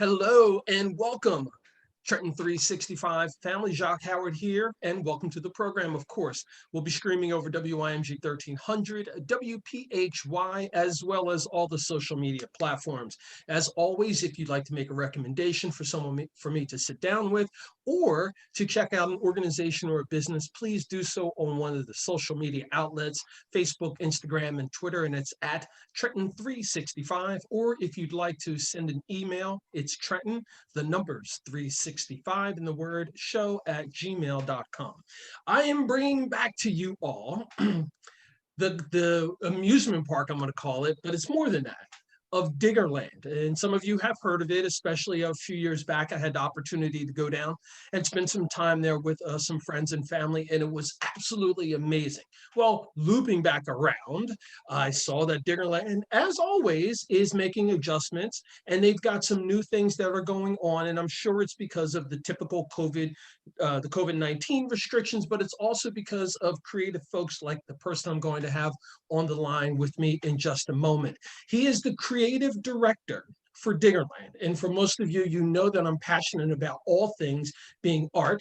Hello and welcome. Trenton 365 family, Jacque Howard here, and welcome to the program. Of course, we'll be streaming over WIMG 1300, WPHY, as well as all the social media platforms. As always, if you'd like to make a recommendation for someone for me to sit down with, or to check out an organization or a business, please do so on one of the social media outlets, Facebook, Instagram, and Twitter, and it's at Trenton 365. Or if you'd like to send an email, it's Trenton, the numbers 365 and the word show at gmail.com. I am bringing back to you all the amusement park, I'm going to call it, but it's more than that, of Diggerland. And some of you have heard of it, especially a few years back. I had the opportunity to go down and spend some time there with some friends and family, and it was absolutely amazing. Well, looping back around, I saw that Diggerland, as always, is making adjustments, and they've got some new things that are going on, and I'm sure it's because of the typical the COVID-19 restrictions, but it's also because of creative folks like the person I'm going to have on the line with me in just a moment. He is the creative director for Diggerland. And for most of you, you know that I'm passionate about all things being art,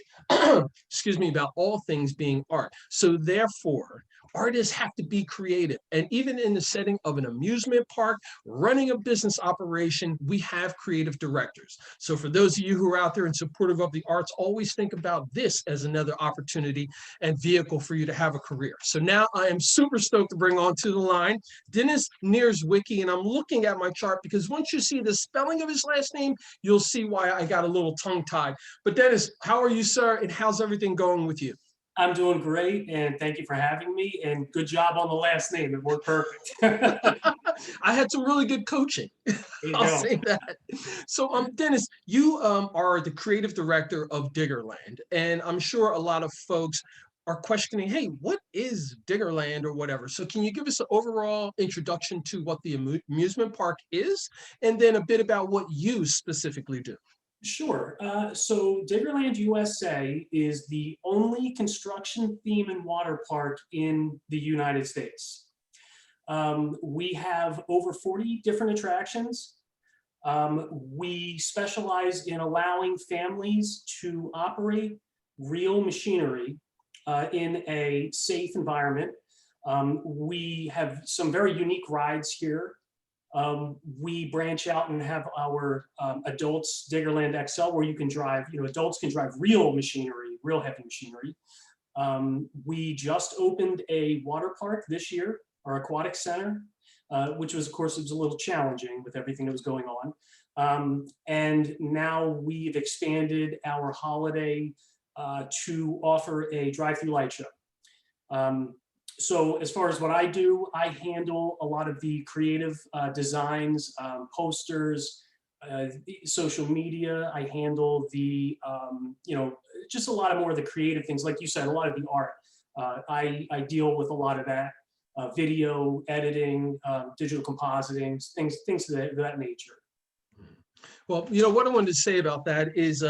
excuse me, about all things being art. So therefore, artists have to be creative. And even in the setting of an amusement park, running a business operation, we have creative directors. So for those of you who are out there and supportive of the arts, always think about this as another opportunity and vehicle for you to have a career. So now I am super stoked to bring on to the line Dennis Nierzwicki, and I'm looking at my chart because once you see the spelling of his last name, you'll see why I got a little tongue-tied. But Dennis, how are you, sir, and how's everything going with you? I'm doing great, and thank you for having me, and good job on the last name. It worked perfect. I had some really good coaching. I'll say that. So, Dennis, you are the creative director of Diggerland, and I'm sure a lot of folks are questioning, hey, what is Diggerland or whatever? So can you give us an overall introduction to what the amusement park is, and then a bit about what you specifically do? Sure. So Diggerland USA is the only construction theme and water park in the United States. We have over 40 different attractions. We specialize in allowing families to operate real machinery in a safe environment. We have some very unique rides here. We branch out and have our adults Diggerland XL, where you can drive, adults can drive real machinery, real heavy machinery. We just opened a water park this year, our aquatic center, which was, of course, it was a little challenging with everything that was going on. And now we've expanded our holiday to offer a drive-through light show. So as far as what I do, I handle a lot of the creative designs, posters, social media. I handle the, just a lot of more of the creative things. Like you said, a lot of the art. I deal with a lot of that, video editing, digital compositing, things of that nature. Well, what I wanted to say about that is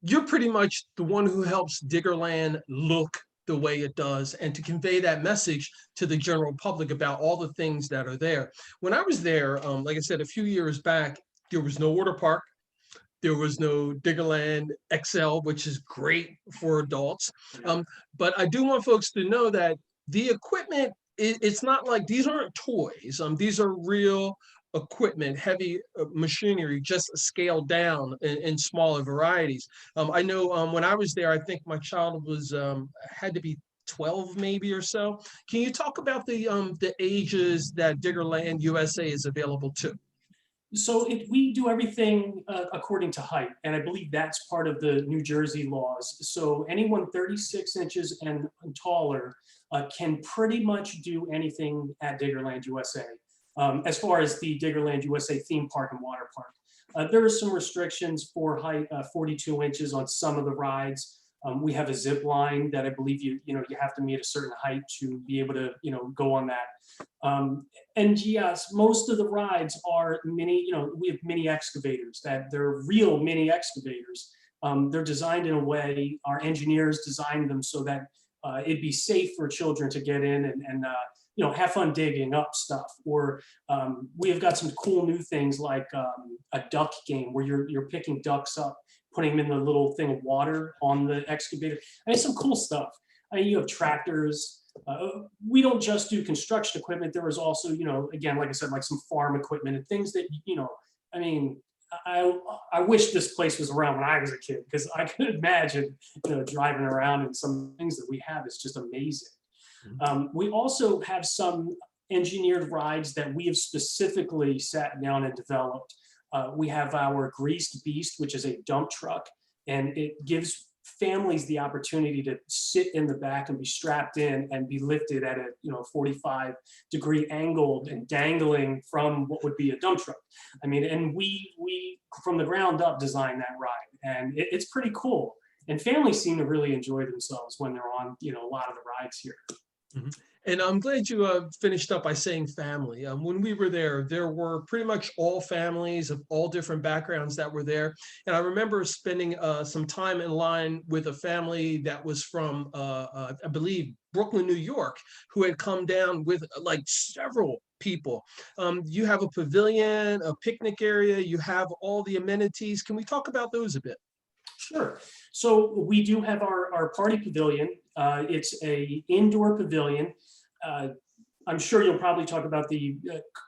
you're pretty much the one who helps Diggerland look the way it does and to convey that message to the general public about all the things that are there. When I was there, like I said, a few years back, there was no water park. There was no Diggerland XL, which is great for adults. But I do want folks to know that the equipment, it's not like these aren't toys. These are real equipment, heavy machinery, just scaled down in smaller varieties. I know when I was there, I think my child was had to be 12 maybe or so. Can you talk about the ages that Diggerland USA is available to? So we do everything according to height, and I believe that's part of the New Jersey laws. So anyone 36 inches and taller can pretty much do anything at Diggerland USA. As far as the Diggerland USA theme park and water park, there are some restrictions for height, 42 inches on some of the rides. We have a zip line that I believe you have to meet a certain height to be able to go on that. And yes, most of the rides are mini. We have mini excavators that they're real mini excavators. They're designed in a way, our engineers designed them so that it'd be safe for children to get in and have fun digging up stuff. Or we have got some cool new things like a duck game where you're picking ducks up, putting them in the little thing of water on the excavator. I mean, some cool stuff. I mean, you have tractors. We don't just do construction equipment. There was also, again, like I said, like some farm equipment and things that, I mean, I wish this place was around when I was a kid, because I could imagine, driving around, and some things that we have is just amazing. We also have some engineered rides that we have specifically sat down and developed. We have our Greased Beast, which is a dump truck, and it gives families the opportunity to sit in the back and be strapped in and be lifted at a 45-degree angle and dangling from what would be a dump truck. I mean, and we from the ground up designed that ride, and it's pretty cool. And families seem to really enjoy themselves when they're on a lot of the rides here. Mhm. And I'm glad you finished up by saying family. When we were there were pretty much all families of all different backgrounds that were there. And I remember spending some time in line with a family that was from, I believe, Brooklyn, New York, who had come down with like several people. You have a pavilion, a picnic area, you have all the amenities. Can we talk about those a bit? Sure. So we do have our party pavilion. It's a indoor pavilion. I'm sure you'll probably talk about the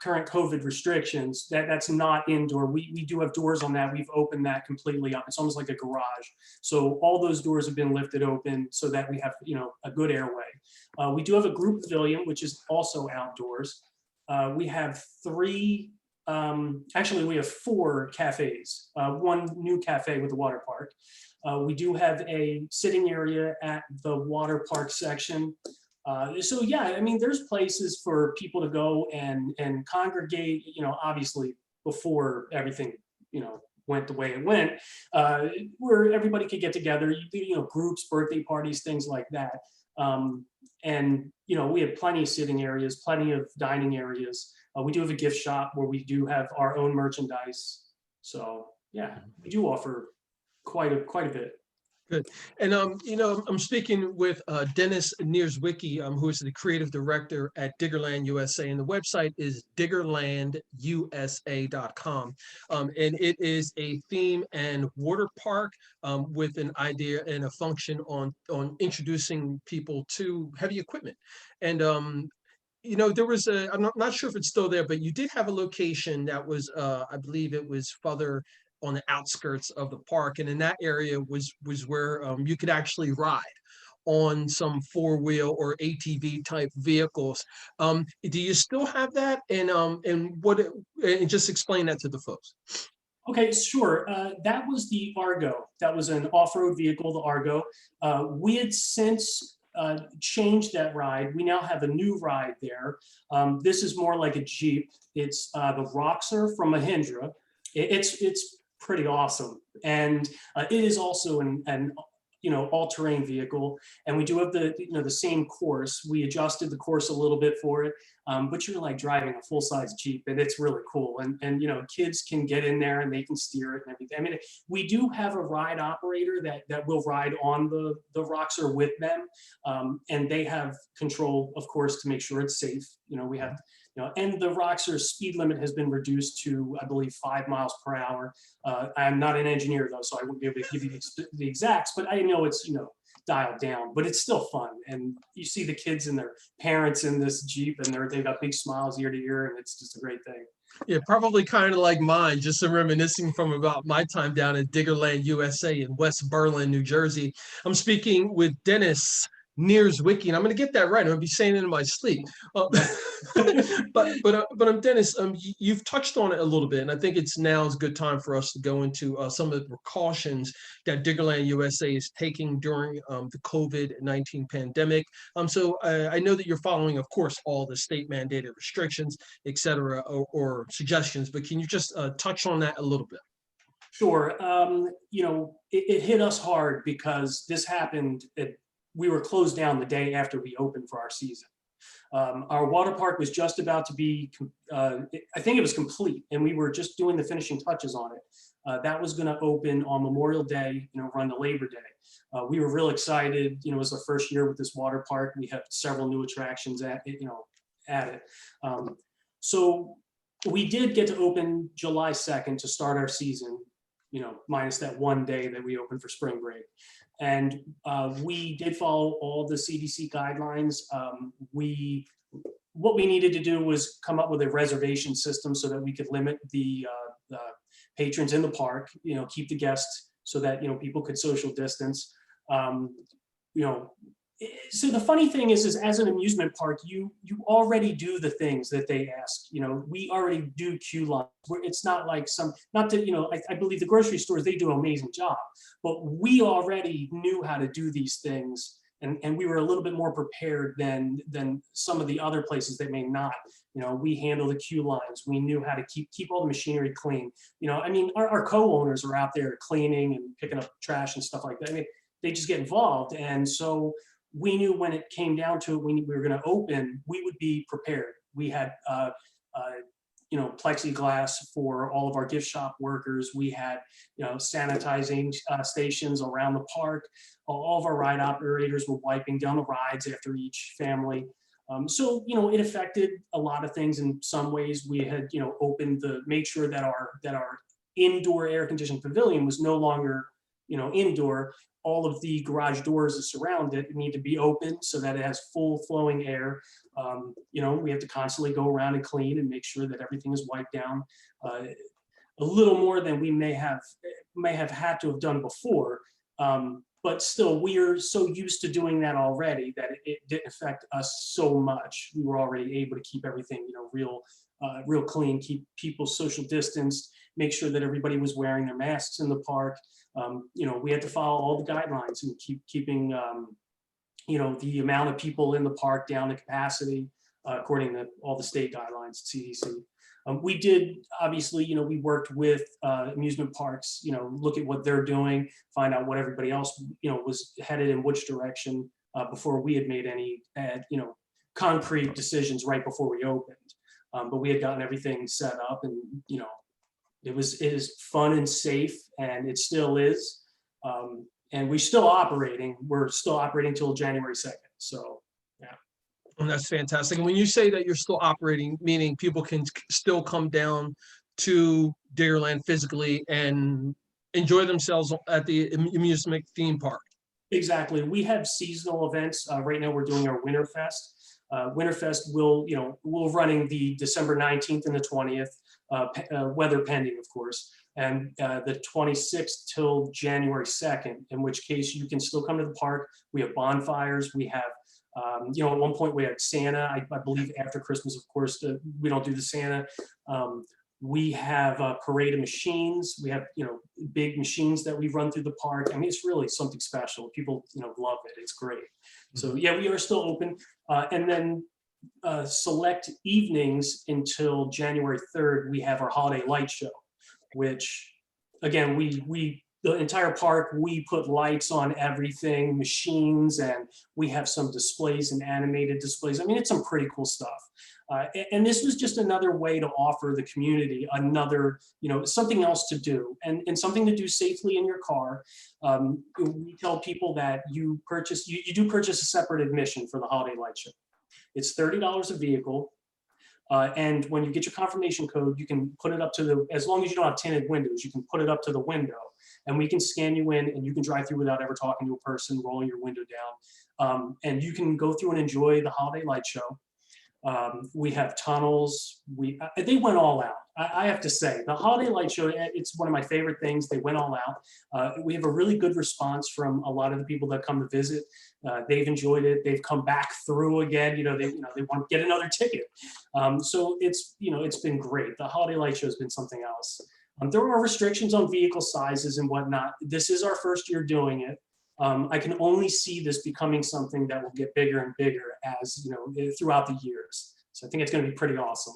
current COVID restrictions. That's not indoor. We do have doors on that. We've opened that completely up. It's almost like a garage. So all those doors have been lifted open so that we have a good airway. We do have a group pavilion, which is also outdoors. We have actually, we have 4 cafes, 1 new cafe with the water park. We do have a sitting area at the water park section. So yeah, I mean, there's places for people to go and congregate, obviously before everything, went the way it went, where everybody could get together, groups, birthday parties, things like that. And, we have plenty of sitting areas, plenty of dining areas. We do have a gift shop where we do have our own merchandise. So yeah, we do offer quite a bit. Good. And I'm speaking with Dennis Nierzwicki, who is the creative director at Diggerland USA, and the website is diggerlandusa.com. And it is a theme and water park with an idea and a function on introducing people to heavy equipment. And there was I'm not sure if it's still there, but you did have a location that was, I believe it was further on the outskirts of the park, and in that area was where you could actually ride on some 4-wheel or ATV type vehicles. Do you still have that? And and just explain that to the folks. Okay, sure. That was the Argo. That was an off-road vehicle, the Argo. We had since changed that ride. We now have a new ride there. This is more like a Jeep. It's the R.E.A.C.H from Mahindra. It's pretty awesome, and it is also an all-terrain vehicle. And we do have the same course. We adjusted the course a little bit for it, but you're like driving a full-size Jeep, and it's really cool. And kids can get in there and they can steer it and everything. I mean, we do have a ride operator that will ride on the R.E.A.C.H with them, and they have control, of course, to make sure it's safe. We have. And the R.E.A.C.H speed limit has been reduced to, I believe, 5 miles per hour. I'm not an engineer though, so I wouldn't be able to give you the exacts, but I know it's, dialed down, but it's still fun. And you see the kids and their parents in this Jeep, and they've got big smiles ear to ear, and it's just a great thing. Yeah, probably kind of like mine, just some reminiscing from about my time down at Diggerland USA in West Berlin, New Jersey. I'm speaking with Dennis Nierzwicki, and I'm going to get that right. I'm going to be saying it in my sleep. But I'm Dennis. You've touched on it a little bit, and I think now is a good time for us to go into some of the precautions that Diggerland USA is taking during the COVID-19 pandemic. So I know that you're following, of course, all the state mandated restrictions, et cetera, or suggestions. But can you just touch on that a little bit? Sure. It hit us hard because this happened we were closed down the day after we opened for our season. Our water park was just about to be, I think it was complete, and we were just doing the finishing touches on it. That was going to open on Memorial Day, run to Labor Day. We were real excited. It was our first year with this water park. We have several new attractions at it. So we did get to open July 2nd to start our season, minus that one day that we opened for spring break. And we did follow all the CDC guidelines. What we needed to do was come up with a reservation system so that we could limit the patrons in the park, keep the guests so that, people could social distance. So the funny thing is as an amusement park, you already do the things that they ask. We already do queue lines. It's not like not that, I believe the grocery stores, they do an amazing job, but we already knew how to do these things. And we were a little bit more prepared than some of the other places that may not. We handle the queue lines. We knew how to keep all the machinery clean. Our co-owners are out there cleaning and picking up trash and stuff like that. They just get involved. And so we knew when it came down to it, we were going to open, we would be prepared. We had plexiglass for all of our gift shop workers. We had, sanitizing stations around the park. All of our ride operators were wiping down the rides after each family. So, it affected a lot of things. In some ways, we had, made sure that our indoor air conditioned pavilion was no longer, indoor. All of the garage doors that surround it need to be open so that it has full flowing air. We have to constantly go around and clean and make sure that everything is wiped down. A little more than we may have had to have done before. But still, we are so used to doing that already that it didn't affect us so much. We were already able to keep everything, real clean, keep people social distanced, make sure that everybody was wearing their masks in the park. We had to follow all the guidelines and keeping, the amount of people in the park down to capacity according to all the state guidelines, CDC. We did, obviously, we worked with amusement parks, look at what they're doing, find out what everybody else, was headed in which direction before we had made any, concrete decisions right before we opened. But we had gotten everything set up and, it is fun and safe, and it still is. And we're still operating. We're still operating till January 2nd. So, yeah. And that's fantastic. And when you say that you're still operating, meaning people can still come down to Diggerland physically and enjoy themselves at the amusement theme park. Exactly. We have seasonal events. Right now we're doing our Winterfest. Winterfest we're running the December 19th and the 20th, weather pending, of course, and the 26th till January 2nd, in which case you can still come to the park. We have bonfires. We have, at one point we had Santa. I believe after Christmas, of course, we don't do the Santa. We have a parade of machines. We have, big machines that we run through the park. It's really something special. People, love it. It's great. So yeah, we are still open. And then select evenings until January 3rd, we have our holiday light show, which again, the entire park, we put lights on everything, machines, and we have some displays and animated displays. It's some pretty cool stuff. And this was just another way to offer the community another, something else to do and something to do safely in your car. We tell people that you do purchase a separate admission for the holiday light show. It's $30 a vehicle. And when you get your confirmation code, you can put it up to as long as you don't have tinted windows, you can put it up to the window and we can scan you in and you can drive through without ever talking to a person, rolling your window down. And you can go through and enjoy the holiday light show. We have tunnels. They went all out. I have to say, the holiday light show, it's one of my favorite things. They went all out. We have a really good response from a lot of the people that come to visit. They've enjoyed it. They've come back through again. They want to get another ticket. So it's been great. The holiday light show has been something else. There are restrictions on vehicle sizes and whatnot. This is our first year doing it. I can only see this becoming something that will get bigger and bigger as throughout the years. So I think it's going to be pretty awesome.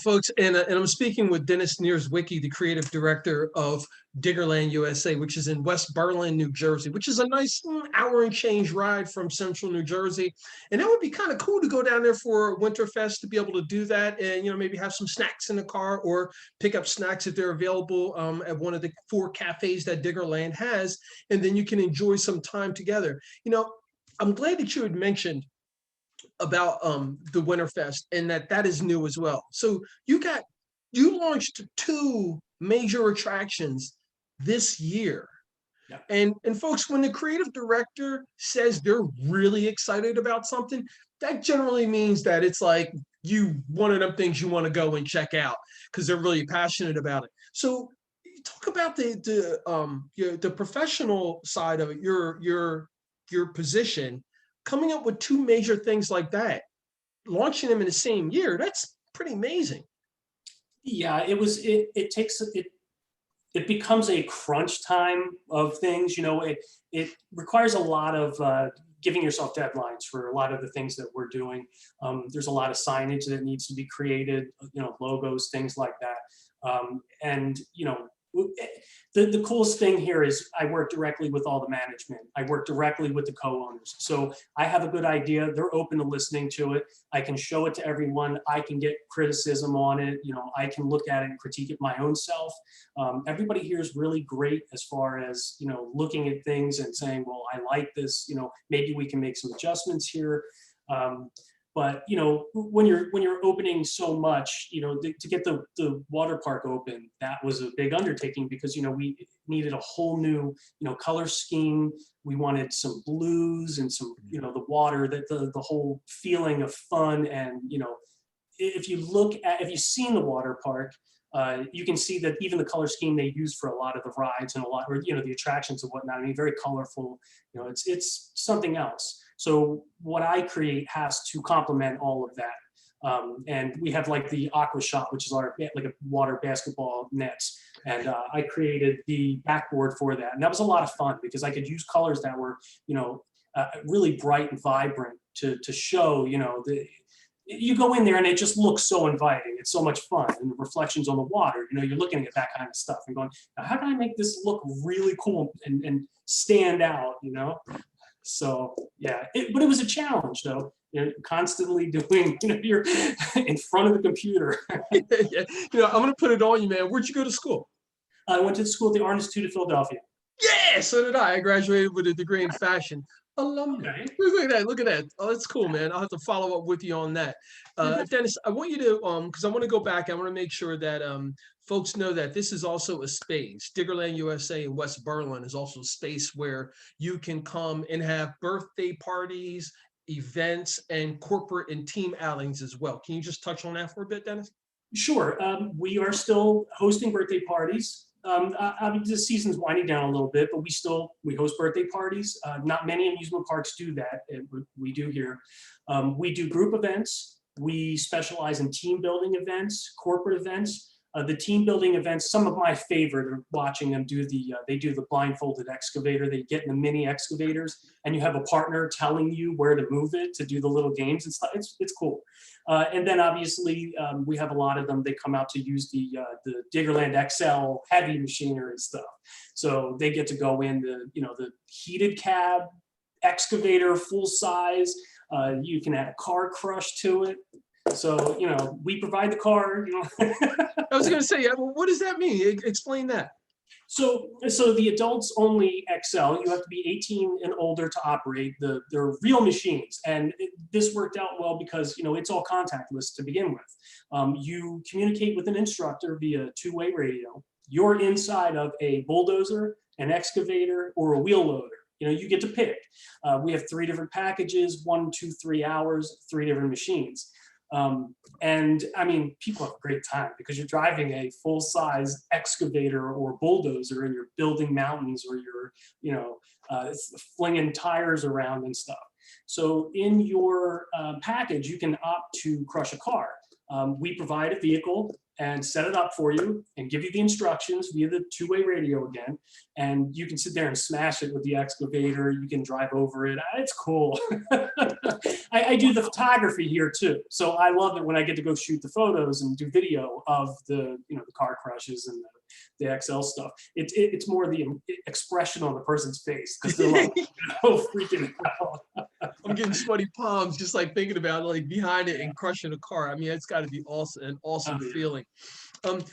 Folks, and I'm speaking with Dennis Nierswicki, the creative director of Diggerland USA, which is in West Berlin, New Jersey, which is a nice hour and change ride from central New Jersey. And that would be kind of cool to go down there for Winterfest, to be able to do that and, maybe have some snacks in the car or pick up snacks if they're available at one of the 4 cafes that Diggerland has. And then you can enjoy some time together. I'm glad that you had mentioned about the Winterfest, and that is new as well. So you launched two major attractions this year. Yeah. And folks, when the creative director says they're really excited about something, that generally means that it's like one of them things you want to go and check out because they're really passionate about it. So talk about the professional side of it, your position, coming up with two major things like that, launching them in the same year. That's pretty amazing. Yeah, it takes it becomes a crunch time of things. It requires a lot of giving yourself deadlines for a lot of the things that we're doing. There's a lot of signage that needs to be created, logos, things like that. And the coolest thing here is I work directly with all the management. I work directly with the co-owners. So I have a good idea. They're open to listening to it. I can show it to everyone. I can get criticism on it. I can look at it and critique it my own self. Everybody here is really great as far as, looking at things and saying, well, I like this, maybe we can make some adjustments here. But when you're opening so much, to get the water park open, that was a big undertaking because we needed a whole new color scheme. We wanted some blues and some the water, that the whole feeling of fun. And if you've seen the water park, you can see that even the color scheme they use for a lot of the rides and the attractions and whatnot. I mean, very colorful. It's something else. So what I create has to complement all of that. And we have like the aqua shot, which is our like a water basketball nets. And I created the backboard for that. And that was a lot of fun because I could use colors that were, really bright and vibrant to show, you go in there and it just looks so inviting. It's so much fun. And the reflections on the water, you're looking at that kind of stuff and going, how can I make this look really cool and stand out, So yeah, but it was a challenge though. Constantly doing, you're in front of the computer. Yeah. I'm gonna put it on you, man. Where'd you go to school? I went to school at the Art Institute of Philadelphia. Yeah, so did I. I graduated with a degree in fashion. Alumni. Okay. Look at that. Look at that. Oh, that's cool, man. I'll have to follow up with you on that. Dennis, I want you to because I want to go back. I want to make sure that folks know that this is also a space. Diggerland USA in West Berlin is also a space where you can come and have birthday parties, events, and corporate and team outings as well. Can you just touch on that for a bit, Dennis? Sure. We are still hosting birthday parties. The season's winding down a little bit, but we host birthday parties. Not many amusement parks do that. We do here. We do group events. We specialize in team building events, corporate events. The team building events, some of my favorite are watching them do they do the blindfolded excavator. They get in the mini excavators and you have a partner telling you where to move it to do the little games and stuff. It's cool. And then obviously we have a lot of them. They come out to use the Diggerland XL heavy machinery stuff. So they get to go in the heated cab excavator, full size. You can add a car crush to it. So, we provide the car, I was going to say, what does that mean? Explain that. So the adults only XL. You have to be 18 and older to operate. They're real machines, and this worked out well because it's all contactless to begin with. You communicate with an instructor via two-way radio. You're inside of a bulldozer, an excavator, or a wheel loader. You get to pick. We have 3 different packages: 1, 2, 3 hours, 3 different machines. And I mean, people have a great time because you're driving a full-size excavator or bulldozer and you're building mountains or you're, flinging tires around and stuff. So in your package, you can opt to crush a car. We provide a vehicle and set it up for you and give you the instructions via the two-way radio again. And you can sit there and smash it with the excavator. You can drive over it. It's cool. I do the photography here too. So I love it when I get to go shoot the photos and do video of the car crushes and the XL stuff. It's more the expression on the person's face because they're like, freaking out. I'm getting sweaty palms just like thinking about like behind it and crushing a car. I mean, it's got to be awesome, an awesome feeling.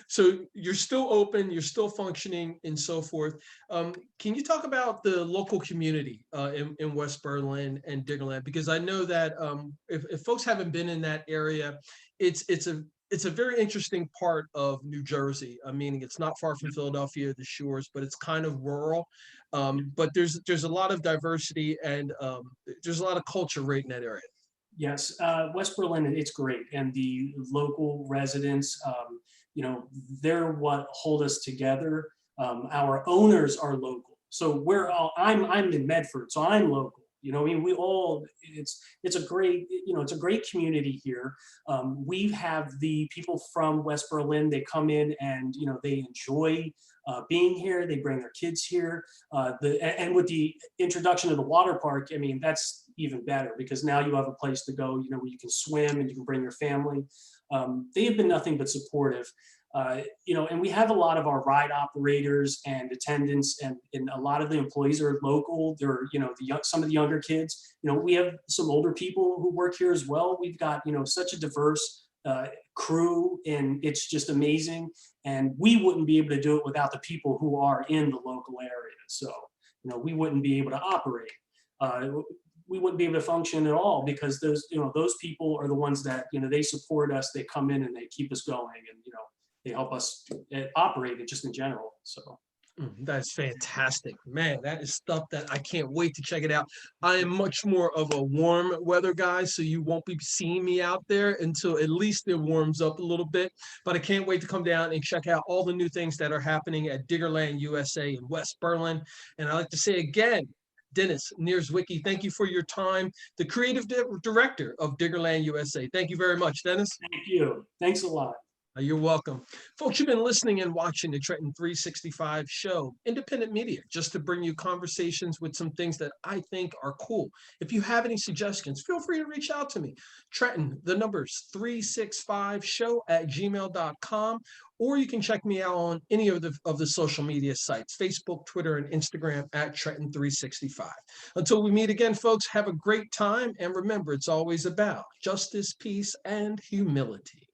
So you're still open, you're still functioning, and so forth. Can you talk about the local community in West Berlin and Diggerland? Because I know that if folks haven't been in that area, it's a very interesting part of New Jersey. I mean, it's not far from Philadelphia, the shores, but it's kind of rural. But there's a lot of diversity and there's a lot of culture right in that area. Yes, West Berlin, it's great, and the local residents, they're what hold us together. Our owners are local, so we're all. I'm in Medford, so I'm local. I mean, we all. It's a great, it's a great community here. We have the people from West Berlin. They come in and they enjoy being here. They bring their kids here. And with the introduction of the water park, I mean, that's even better because now you have a place to go, where you can swim and you can bring your family. They have been nothing but supportive. And we have a lot of our ride operators and attendants, and a lot of the employees are local. They're, some of the younger kids. We have some older people who work here as well. We've got, such a diverse crew, and it's just amazing. And we wouldn't be able to do it without the people who are in the local area. So, we wouldn't be able to operate. We wouldn't be able to function at all because those people are the ones that, they support us, they come in and they keep us going, and, they help us operate it just in general. So. That's fantastic, man. That is stuff that I can't wait to check it out. I am much more of a warm weather guy, so you won't be seeing me out there until at least it warms up a little bit. But I can't wait to come down and check out all the new things that are happening at Diggerland USA in West Berlin. And I like to say again, Dennis Nierzwicki, thank you for your time. The creative director of Diggerland USA. Thank you very much, Dennis. Thank you. Thanks a lot. You're welcome. Folks, you've been listening and watching the Trenton 365 show, independent media, just to bring you conversations with some things that I think are cool. If you have any suggestions, feel free to reach out to me. Trenton, the number's 365show@gmail.com, or you can check me out on any of the social media sites, Facebook, Twitter, and Instagram at Trenton 365. Until we meet again, folks, have a great time. And remember, it's always about justice, peace, and humility.